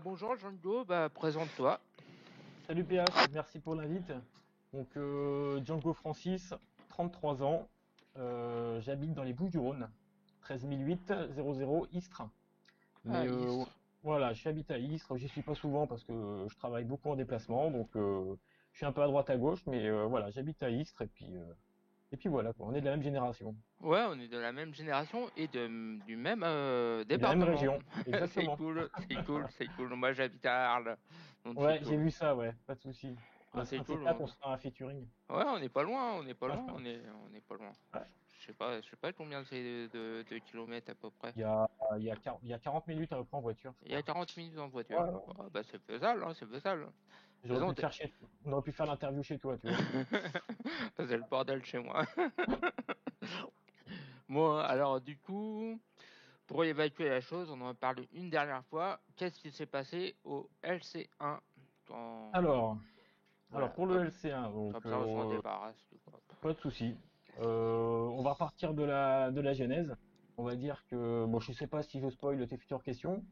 Bonjour Django, présente-toi. Salut PH, merci pour l'invite. Donc Django Francis, 33 ans, j'habite dans les Bouches-du-Rhône, 13008 00 Istres. Ah, Mais Istres. voilà, j'habite à Istres, j'y suis pas souvent parce que je travaille beaucoup en déplacement, donc je suis un peu à droite à gauche, mais voilà, j'habite à Istres et puis voilà quoi, on est de la même génération Ouais, on est de la même génération et du même et de la même département. région, C'est exactement. cool, c'est cool, c'est cool. Moi j'habite à Arles, donc c'est Ouais, j'ai cool. vu ça, ouais, pas de souci. Donc c'est Un de ces cool. quatre, on se fera un featuring. Ouais, on n'est pas loin, on n'est pas loin, on n'est pas loin. Ouais. Je sais pas combien c'est de kilomètres à peu près. Il y a, il y a 40 minutes à peu près en voiture, je Il y a crois. 40 minutes en voiture. Ouais, Ah, bah c'est faisable, hein, c'est faisable. De toute j'aurais pu façon, le faire chez on aurait pu faire l'interview chez toi, tu vois. c'est le bordel chez moi. Moi, alors du coup, pour évacuer la chose, on en a parlé une dernière fois. Qu'est-ce qui s'est passé au LC1 quand... Alors, Voilà, pour le LC1, donc comme ça on s'en débarrasse. Du coup. pas de souci. On va repartir de la genèse. On va dire que bon, je sais pas si je spoil tes futures questions,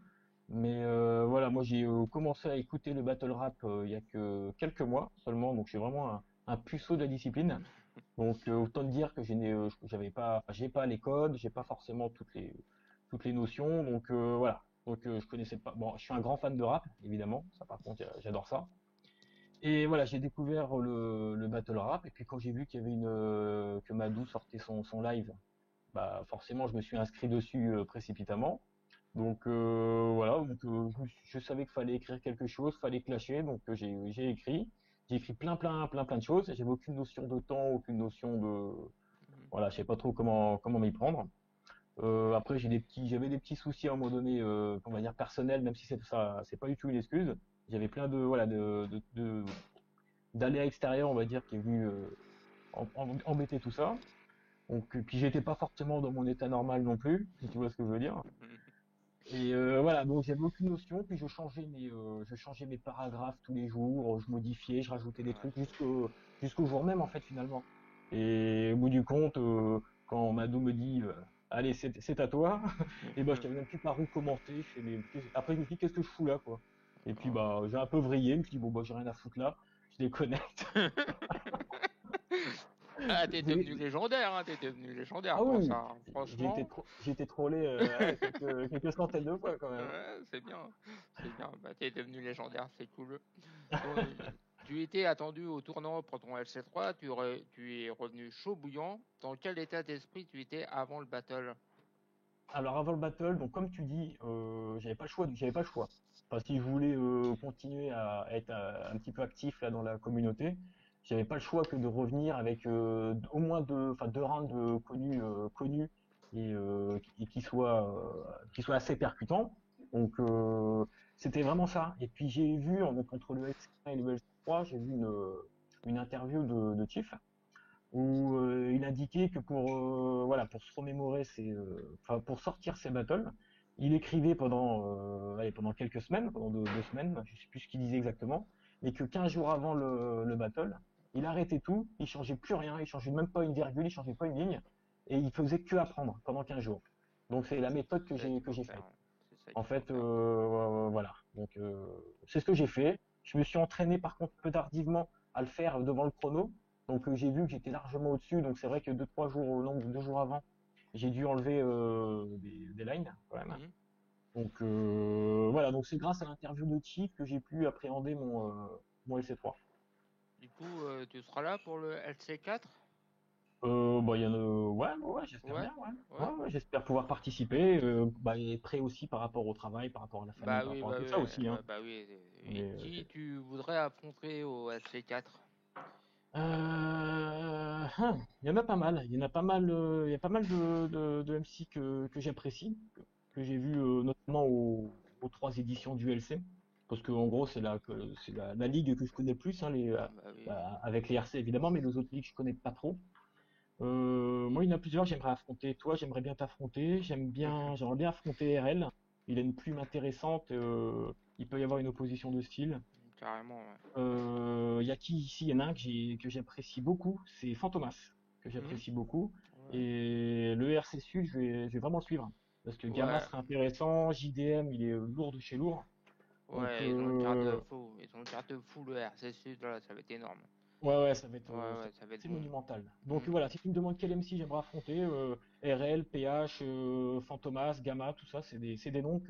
mais voilà, moi j'ai commencé à écouter le battle rap il y a que quelques mois seulement, donc je suis vraiment un puceau de la discipline. Donc autant te dire que j'avais pas, enfin, j'ai pas les codes, j'ai pas forcément toutes les notions, donc voilà. Donc je connaissais pas. Bon, je suis un grand fan de rap, évidemment. Ça, par contre, j'adore ça. Et voilà, j'ai découvert le battle rap. Et puis quand j'ai vu qu'il y avait que Madou sortait son live, bah forcément, je me suis inscrit dessus précipitamment. Donc voilà, donc, je savais qu'il fallait écrire quelque chose, fallait clasher, donc j'ai écrit. J'ai écrit plein de choses. J'avais aucune notion de temps, aucune notion de, voilà, je sais pas trop comment m'y prendre. Après, j'avais des petits soucis à un moment donné, on va dire personnels, même si c'est pas du tout une excuse. J'avais plein de, voilà, d'aléas extérieurs, on va dire, qui est venu embêter tout ça. Donc, puis j'étais pas forcément dans mon état normal non plus, si tu vois ce que je veux dire. Et voilà, donc j'avais aucune notion, puis je changeais mes paragraphes tous les jours, je modifiais, je rajoutais des trucs jusqu'au jour même en fait finalement. Et au bout du compte, quand Mado me dit allez c'est à toi, et ben je savais même plus par où commencer. Après je me suis dit qu'est-ce que je fous là quoi. Et puis bah j'ai un peu vrillé, je me suis dit bon bah j'ai rien à foutre là, je déconnecte. Ah, t'es devenu légendaire, hein, t'es devenu légendaire Ah pour oui, ça, hein. Franchement. j'ai été trollé ouais, quelques centaines de fois quand même, hein. Ouais, c'est bien, c'est bien. Bah, t'es devenu légendaire, c'est cool. Donc, tu étais attendu au tournant pour ton LC3, tu es revenu chaud bouillant. Dans quel état d'esprit tu étais avant le battle? Alors avant le battle, donc comme tu dis, j'avais pas le choix. Enfin, si je voulais continuer à être un petit peu actif là dans la communauté, j'avais pas le choix que de revenir avec au moins deux rounds connus et qui soient assez percutants. Donc c'était vraiment ça. Et puis j'ai vu donc entre le LC1 et le LC3, j'ai vu une interview de Chief où il indiquait que voilà, pour se remémorer enfin, pour sortir ses battles, il écrivait pendant quelques semaines, pendant 2 semaines, je sais plus ce qu'il disait exactement, mais que 15 jours avant le battle, il arrêtait tout, il changeait plus rien, il changeait même pas une virgule, il changeait pas une ligne, et il faisait que apprendre pendant 15 jours. Donc c'est la méthode C'est ça qu'il que faut j'ai faire, faite. hein. C'est ça En qu'il faut fait, faire. voilà. Donc c'est ce que j'ai fait. Je me suis entraîné par contre peu tardivement à le faire devant le chrono. Donc j'ai vu que j'étais largement au-dessus. Donc c'est vrai que 2-3 jours, au nombre de 2 jours avant, j'ai dû enlever des lines quand même. Mhm. Donc voilà. Donc c'est grâce à l'interview de Chief que j'ai pu appréhender mon LC3. Du coup, tu seras là pour le LC4? Bah, il y en a, ouais, j'espère Ouais, bien, ouais. ouais. Ouais, j'espère pouvoir participer. Bah, et prêt aussi par rapport au travail, par rapport à la famille, Bah par oui, rapport à bah tout oui, ça aussi, hein. bah oui, oui. Mais Qui tu voudrais affronter au LC4? Il y en a pas mal. Il y en a pas mal. Il y a pas mal de MC que j'apprécie, que j'ai vu notamment aux 3 éditions du LC. Parce que en gros, c'est la ligue que je connais le plus, hein, Bah oui. bah, avec les RC évidemment, mais les autres ligues je connais pas trop. Moi, il y en a plusieurs. J'aimerais affronter. Toi, j'aimerais bien t'affronter. J'aimerais bien affronter RL. Il a une plume intéressante. Il peut y avoir une opposition de style. carrément. Ouais. Il y a qui ici? Il y en a un que j'apprécie beaucoup, c'est Fantomas, que Mhm. j'apprécie beaucoup. Ouais. Et le RC Sud, je vais vraiment le suivre. Parce que Gamma Ouais. sera intéressant, JDM, il est lourd de chez lourd. Donc, Ouais, ils ont une carte de fou. Ils ont une carte de fou, le RC Sud, là, ça va être énorme. ouais, Ouais, ça ouais, va ça va être être assez bon. monumental. Donc Mhm. voilà, si tu me demandes quel MC j'aimerais affronter, RL, PH, Fantomas, Gamma, tout ça, c'est des noms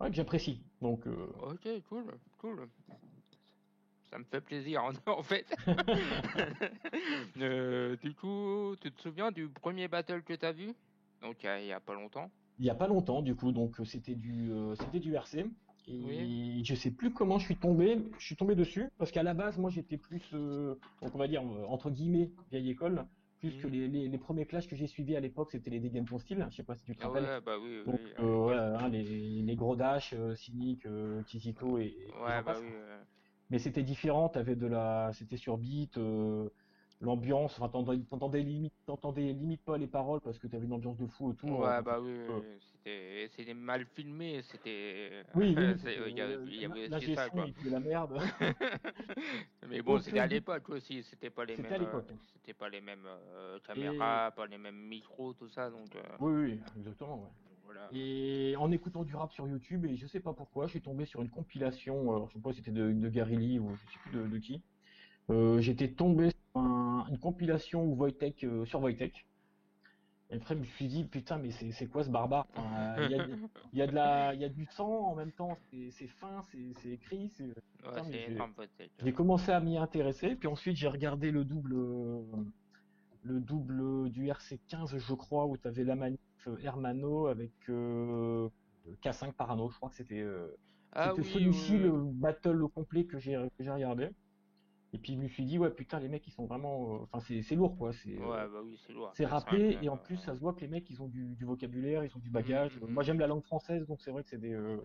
ouais, que j'apprécie. Donc, Ok, cool, cool. Ça me fait plaisir, en fait. Du coup, tu te souviens du premier battle que t'as vu? Donc, il y a pas longtemps. il y a pas longtemps, du coup, donc c'était du RC. Oui. Et je sais plus comment je suis tombé dessus, parce qu'à la base, moi, j'étais plus, donc on va dire, entre guillemets, vieille école, plus que Mhm. les premiers clashs que j'ai suivis à l'époque, c'était les dégâts de ton style, je sais pas si tu te Ah rappelles. ouais, bah oui, Donc, oui, à l'époque. voilà, hein, les gros dash, Cynic, Kizito et Ouais, j'en bah passe. oui. Mais c'était différent, c'était sur beat, l'ambiance, enfin, t'entendais limite pas les paroles parce que t'avais une ambiance de fou autour. Ouais, Enfin, bah oui, euh, oui, c'était mal filmé, c'était, oui, oui, il y avait aussi l'ingé ça, son, quoi. il puait la merde. Mais bon, Donc, c'était à l'époque aussi, c'était à l'époque, hein. c'était pas les mêmes Et caméras, pas les mêmes micros, tout ça, donc oui, oui, exactement, ouais. voilà. Et en écoutant du rap sur YouTube, et je sais pas pourquoi, je suis tombé sur une compilation, je sais pas si c'était de Gary Lee ou je sais plus de qui. J'étais tombé sur une compilation où Wojtek, sur Wojtek. Et après, je me suis dit, putain, mais c'est quoi ce barbare? Enfin, il y a du sang en même temps, c'est fin, c'est écrit, Ouais, putain, mais c'est énorme, peut-être. j'ai commencé à m'y intéresser, puis ensuite j'ai regardé le double du RC15, je crois, où tu avais la manif Hermano avec K5 Parano, je crois que Ah c'était oui, celui-ci, oui, le battle au complet que j'ai regardé. Et puis je me suis dit, ouais, putain, les mecs, ils sont vraiment, enfin, c'est lourd, quoi, oui. Ouais, bah oui, c'est lourd, c'est K5. rappé, et en plus, ça se voit que les mecs, ils ont du vocabulaire, ils ont du bagage. Moi, Mm. j'aime la langue française, donc c'est vrai que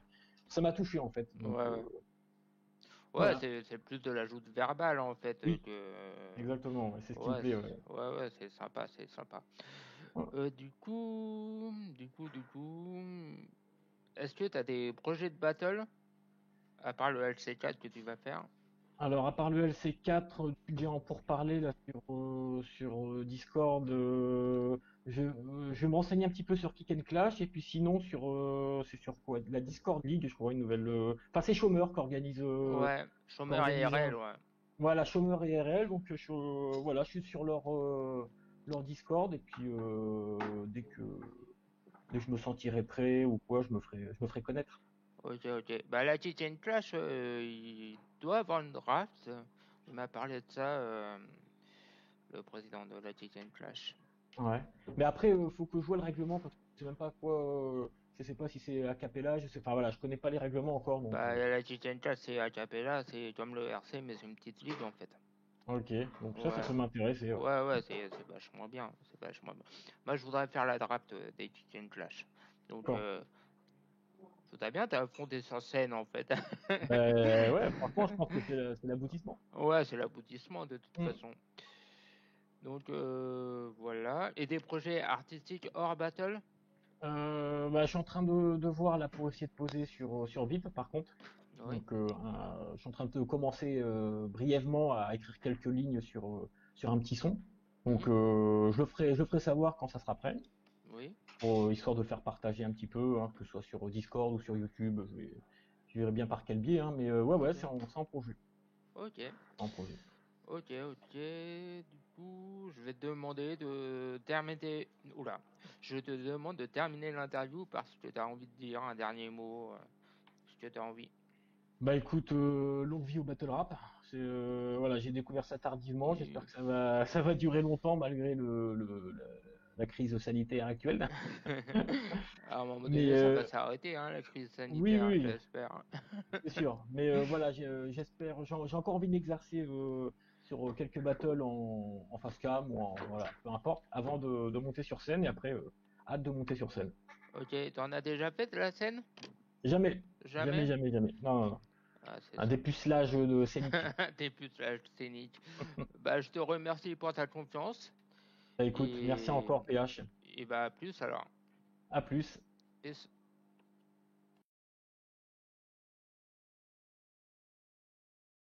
ça m'a touché, en fait. Ouais, Donc, ouais. Ouais, voilà, c'est plus de l'ajout verbal, en fait, oui, que... exactement, ouais, c'est ce qui me Ouais, plaît, ouais. ouais, c'est sympa, c'est sympa. Voilà. Du coup, est-ce que tu as des projets de battle, à part le LC4 que tu vas faire? Alors, à part le LC4, tu dis en pourparler là sur Discord, je vais me renseigner un petit peu sur Kick and Clash, et puis sinon, c'est sur quoi? La Discord League, je crois, une nouvelle. Enfin, c'est Chômeur Ouais, qui chômeur organise IRL, ouais. voilà, Chômeur et RL, donc voilà, je suis sur leur Discord, et puis dès que je me sentirai prêt ou quoi, je me ferai connaître. Ok, ok. Bah, la Chichen Clash, il doit avoir une draft. Il m'a parlé de ça, le président de la Chichen Clash. Ouais. Mais après, faut que je vois le règlement parce que je sais même pas quoi. Je sais pas si c'est a cappella, je sais. Enfin voilà, je connais pas les règlements encore, donc. Bah, la Chichen Clash, c'est a cappella, c'est comme le RC, mais c'est une petite ligue, en fait. Ok, donc ça Ouais, peut m'intéresser. Ouais. ouais, c'est vachement bien, c'est vachement bien. Moi, je voudrais faire la draft des Chichen Clash. Donc, D'accord. je voudrais bien t'affronter sur scène, en fait. Ouais, franchement, je pense que c'est l'aboutissement. Ouais, c'est l'aboutissement, de toute Hmm. façon. Donc, voilà. Et des projets artistiques hors battle? Bah, je suis en train de voir là pour essayer de poser sur Vip, par contre. Oui. Donc, je suis en train de commencer brièvement à écrire quelques lignes sur un petit son. Donc, Mhm. je le ferai savoir quand ça sera prêt, Oui. histoire de le faire partager un petit peu, hein, que ce soit sur Discord ou sur YouTube. Je verrai bien par quel biais, hein, mais ouais, Ok. c'est en projet. Ok. En projet. Ok. Du coup, je vais te demander de terminer. Oula. Je te demande de terminer l'interview parce que tu as envie de dire un dernier mot. Ce que tu as envie. Bah écoute, longue vie au battle rap. Voilà, j'ai découvert ça tardivement. J'espère Et- que ça va durer longtemps malgré la crise sanitaire actuelle. À un moment Mais donné, ça va s'arrêter, hein, la crise oui, sanitaire, oui, j'espère. c'est sûr. Mais voilà, j'espère, j'ai encore envie de m'exercer sur quelques battles en face cam ou voilà, peu importe, avant de monter sur scène, et après, hâte de monter sur scène. Ok, t'en as déjà fait de la scène? Jamais, jamais, Jamais? jamais, jamais. Non, non, non. Ah, c'est Un ça. dépucelage de scénique. T'es plus la scénique. Bah, je te remercie pour ta confiance. Bah, écoute, merci Et, encore, PH. et bah, à plus alors. À plus. Peace.